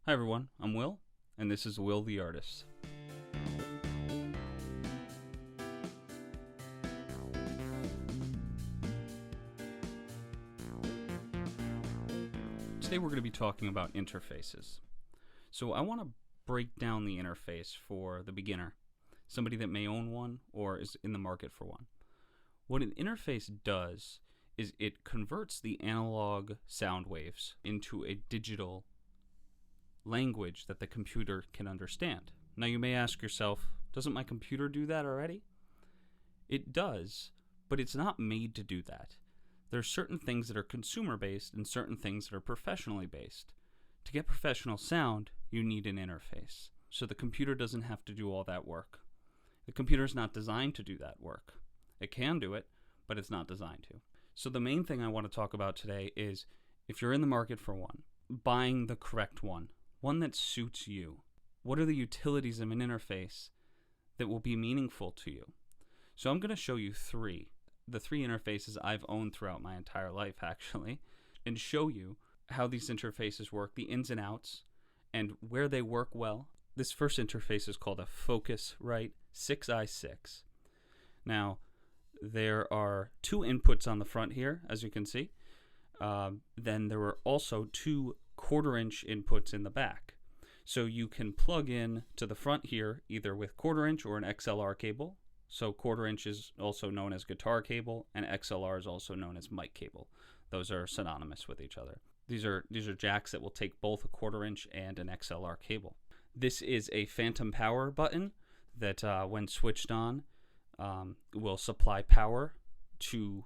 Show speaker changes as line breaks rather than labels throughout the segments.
Hi everyone, I'm Will, and this is Will the Artist. Today we're going to be talking about interfaces. So I want to break down the interface for the beginner, somebody that may own one or is in the market for one. What an interface does is it converts the analog sound waves into a digital language that the computer can understand. Now you may ask yourself, doesn't my computer do that already? It does, but it's not made to do that. There are certain things that are consumer-based and certain things that are professionally based. To get professional sound, you need an interface. So the computer doesn't have to do all that work. The computer is not designed to do that work. It can do it, but it's not designed to. So the main thing I want to talk about today is, if you're in the market for one, buying the correct one that suits you. What are the utilities of an interface that will be meaningful to you? So I'm going to show you the three interfaces I've owned throughout my entire life, actually, and show you how these interfaces work, the ins and outs, and where they work well. This first interface is called a Focusrite 6i6. Now, there are two inputs on the front here, as you can see. Then there are also two 1/4-inch inputs in the back. So you can plug in to the front here either with 1/4-inch or an XLR cable. So 1/4-inch is also known as guitar cable, and XLR is also known as mic cable. Those are synonymous with each other. These are jacks that will take both a 1/4-inch and an XLR cable. This is a phantom power button that when switched on will supply power to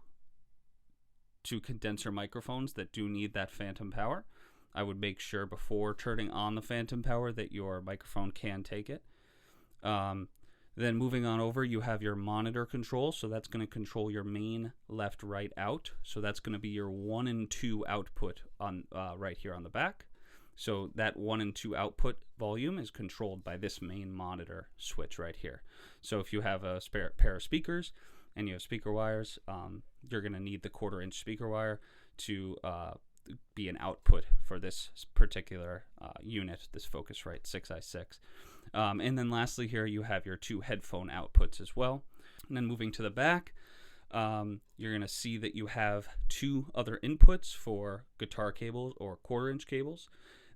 condenser microphones that do need that phantom power. I would make sure before turning on the phantom power that your microphone can take it. Then moving on over, you have your monitor control. So that's going to control your main left, right, out. So that's going to be your 1 and 2 output on right here on the back. So that 1 and 2 output volume is controlled by this main monitor switch right here. So if you have a spare pair of speakers and you have speaker wires, you're going to need the 1/4-inch speaker wire to be an output for this particular unit, this Focusrite 6i6. And then lastly here you have your two headphone outputs as well. And then moving to the back, you're going to see that you have two other inputs for guitar cables or 1/4-inch cables.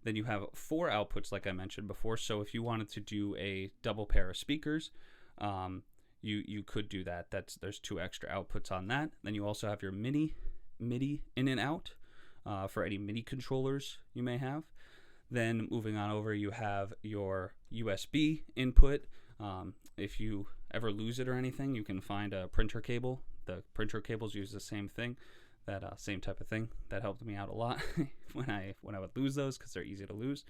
Then you have 4 outputs like I mentioned before. So if you wanted to do a double pair of speakers, you could do that. There's 2 extra outputs on that. Then you also have your MIDI in and out. For any MIDI controllers you may have. Then moving on over, you have your USB input. If you ever lose it or anything, you can find a printer cable. The printer cables use the same thing, that same type of thing. That helped me out a lot when I would lose those because they're easy to lose.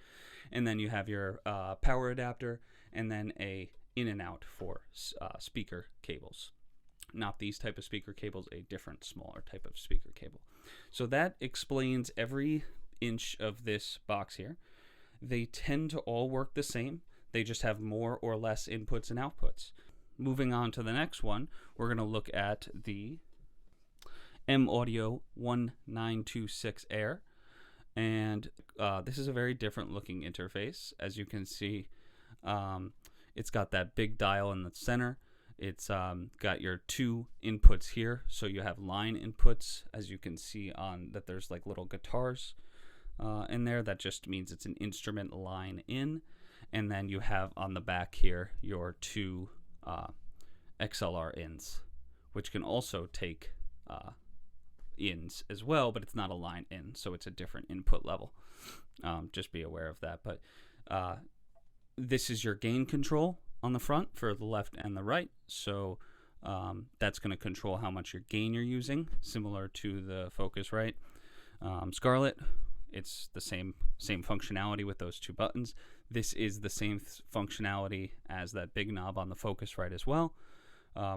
And then you have your power adapter, and then a in and out for speaker cables. Not these type of speaker cables, a different smaller type of speaker cable. So that explains every inch of this box here. They tend to all work the same. They just have more or less inputs and outputs. Moving on to the next one, we're going to look at the M-Audio 1926 Air. And this is a very different looking interface. As you can see, it's got that big dial in the center. It's got your 2 inputs here, so you have line inputs. As you can see on that, there's like little guitars in there. That just means it's an instrument line in. And then you have on the back here your 2 XLR ins, which can also take ins as well, but it's not a line in, so it's a different input level. Just be aware of that. But this is your gain control on the front for the left and the right. So that's going to control how much your gain you're using, similar to the Focusrite Scarlett. It's the same functionality with those 2 buttons. This is the same functionality as that big knob on the Focusrite as well,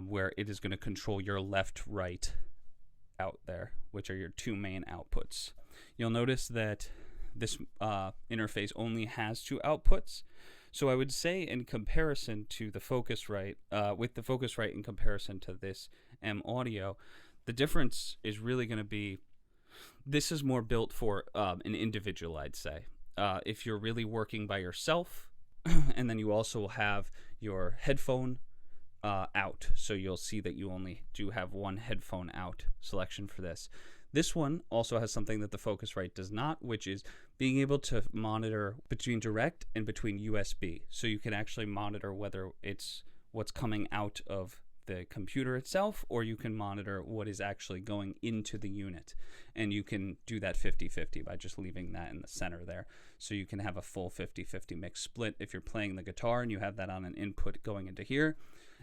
where it is going to control your left, right out there, which are your 2 main outputs. You'll notice that this interface only has 2 outputs. So I would say in comparison to the Focusrite, with the Focusrite in comparison to this M-Audio, the difference is really going to be, this is more built for an individual, I'd say. if you're really working by yourself. And then you also have your headphone out. So you'll see that you only do have one headphone out selection for this. This one also has something that the Focusrite does not, which is being able to monitor between direct and between USB. So you can actually monitor whether it's what's coming out of the computer itself, or you can monitor what is actually going into the unit. And you can do that 50-50 by just leaving that in the center there. So you can have a full 50-50 mix split. If you're playing the guitar and you have that on an input going into here,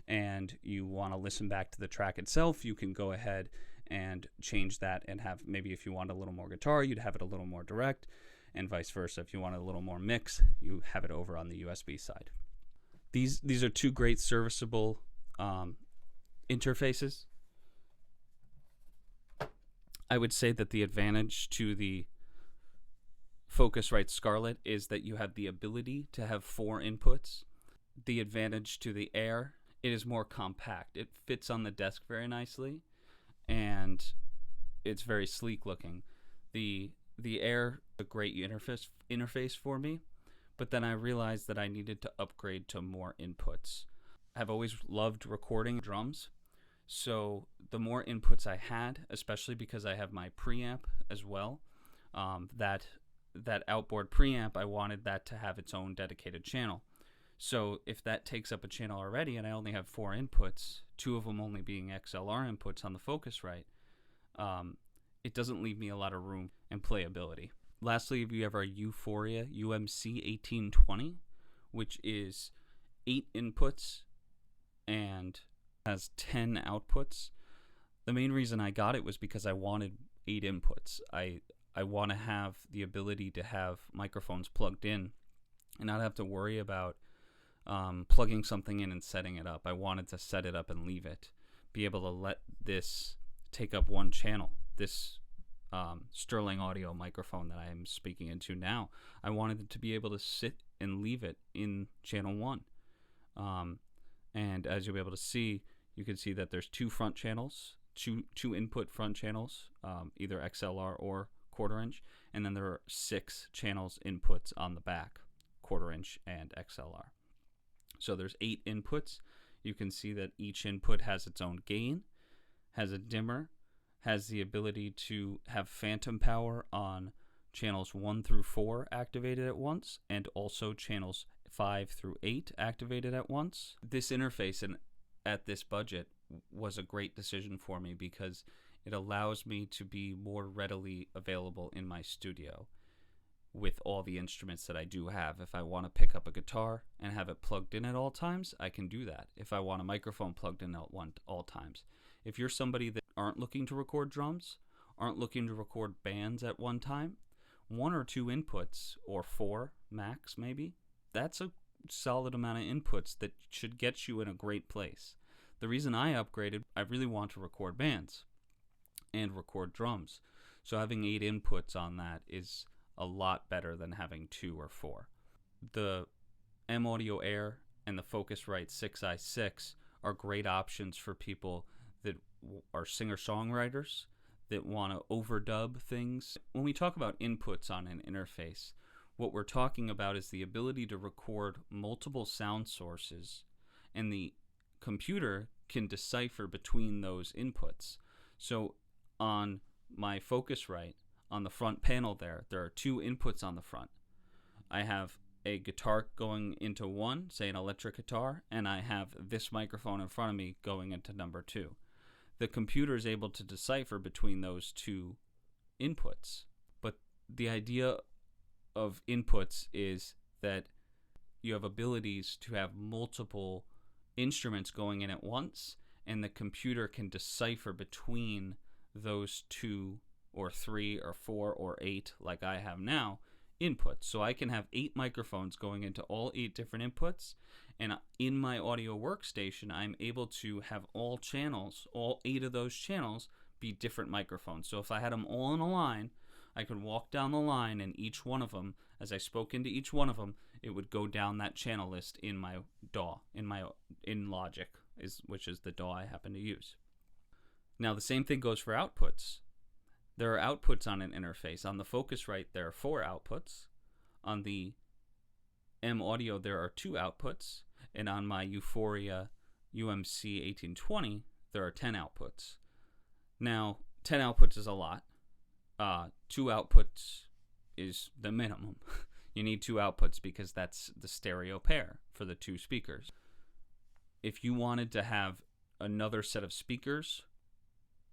and you want to listen back to the track itself, you can go ahead and change that and have, maybe if you want a little more guitar, you'd have it a little more direct, and vice versa. If you want a little more mix, you have it over on the USB side. These are two great serviceable interfaces. I would say that the advantage to the Focusrite Scarlett is that you have the ability to have 4 inputs. The advantage to the Air, it is more compact. It fits on the desk very nicely, and it's very sleek looking. The Air, a great interface for me, but then I realized that I needed to upgrade to more inputs. I've always loved recording drums, so the more inputs I had, especially because I have my preamp as well, that outboard preamp, I wanted that to have its own dedicated channel. So if that takes up a channel already and I only have 4 inputs, 2 of them only being XLR inputs on the Focusrite, it doesn't leave me a lot of room and playability. Lastly, we have our Euphoria UMC 1820, which is 8 inputs and has 10 outputs. The main reason I got it was because I wanted 8 inputs. I want to have the ability to have microphones plugged in and not have to worry about plugging something in and setting it up. I wanted to set it up and leave it. Be able to let this take up one channel. This Sterling Audio microphone that I am speaking into now, I wanted it to be able to sit and leave it in channel 1. And as you'll be able to see, you can see that there's 2 front channels, two input front channels, either XLR or 1/4 inch, and then there are 6 channels inputs on the back, 1/4 inch and XLR. So there's 8 inputs. You can see that each input has its own gain, has a dimmer, has the ability to have phantom power on channels 1 through 4 activated at once, and also channels 5 through 8 activated at once. This interface and at this budget was a great decision for me because it allows me to be more readily available in my studio with all the instruments that I do have. If I want to pick up a guitar and have it plugged in at all times, I can do that. If I want a microphone plugged in at all times. If you're somebody that aren't looking to record drums, aren't looking to record bands at one time, 1 or 2 inputs, or 4 max maybe, that's a solid amount of inputs that should get you in a great place. The reason I upgraded, I really want to record bands and record drums. So having 8 inputs on that is a lot better than having 2 or 4. The M-Audio Air and the Focusrite 6i6 are great options for people that are singer-songwriters that want to overdub things. When we talk about inputs on an interface, what we're talking about is the ability to record multiple sound sources, and the computer can decipher between those inputs. So on my Focusrite, on the front panel there are 2 inputs on the front. I have a guitar going into 1, say an electric guitar, and I have this microphone in front of me going into number 2. The computer is able to decipher between those 2 inputs. But the idea of inputs is that you have abilities to have multiple instruments going in at once, and the computer can decipher between those 2 or 3 or 4 or 8, like I have now, inputs. So I can have 8 microphones going into all 8 different inputs, and in my audio workstation, I'm able to have all channels, all 8 of those channels, be different microphones. So if I had them all in a line, I could walk down the line, and each one of them, as I spoke into each one of them, it would go down that channel list in my DAW, in Logic, which is the DAW I happen to use. Now the same thing goes for outputs. There are outputs on an interface. On the Focusrite, there are 4 outputs. On the M Audio, there are 2 outputs, and on my Euphoria UMC 1820, there are 10 outputs. Now, 10 outputs is a lot. 2 outputs is the minimum. You need 2 outputs because that's the stereo pair for the 2 speakers. If you wanted to have another set of speakers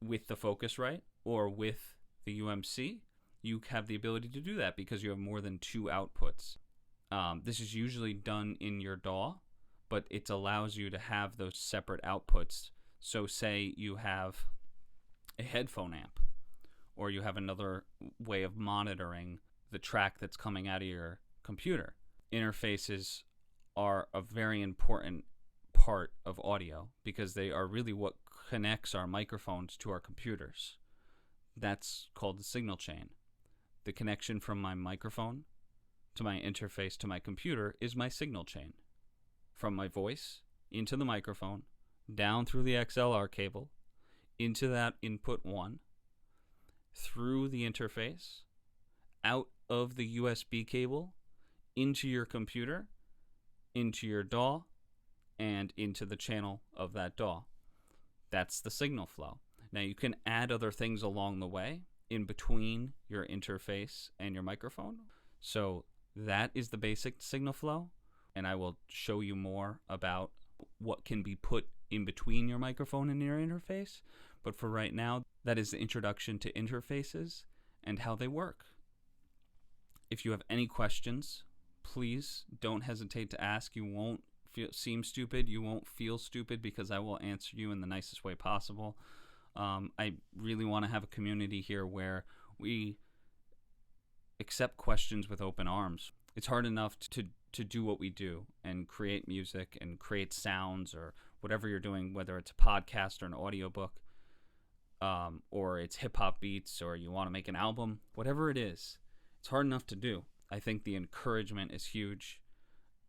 with the Focusrite or with the UMC, you have the ability to do that because you have more than 2 outputs. This is usually done in your DAW, but it allows you to have those separate outputs. So say you have a headphone amp, or you have another way of monitoring the track that's coming out of your computer. Interfaces are a very important part of audio because they are really what connects our microphones to our computers. That's called the signal chain. The connection from my microphone to my interface to my computer is my signal chain. From my voice into the microphone, down through the XLR cable, into that input 1, through the interface, out of the USB cable, into your computer, into your DAW, and into the channel of that DAW. That's the signal flow. Now you can add other things along the way in between your interface and your microphone. So that is the basic signal flow, and I will show you more about what can be put in between your microphone and your interface. But for right now, that is the introduction to interfaces and how they work. If you have any questions, please don't hesitate to ask. You won't seem stupid. You won't feel stupid because I will answer you in the nicest way possible. I really want to have a community here where we accept questions with open arms. It's hard enough to do what we do and create music and create sounds or whatever you're doing, whether it's a podcast or an audiobook, or it's hip-hop beats, or you want to make an album, whatever it is, it's hard enough to do. I think the encouragement is huge,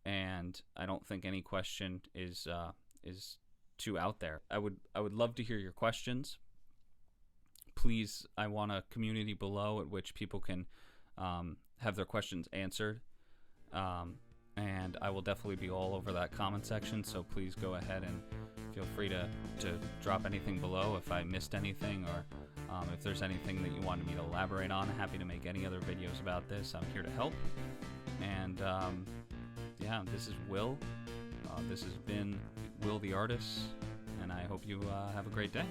and I don't think any question is too out there. I would love to hear your questions. Please, I want a community below at which people can have their questions answered. And I will definitely be all over that comment section, so please go ahead and feel free to drop anything below if I missed anything, or if there's anything that you wanted me to elaborate on. I'm happy to make any other videos about this. I'm here to help. And yeah, this is Will. This has been Will the Artist, and I hope you have a great day.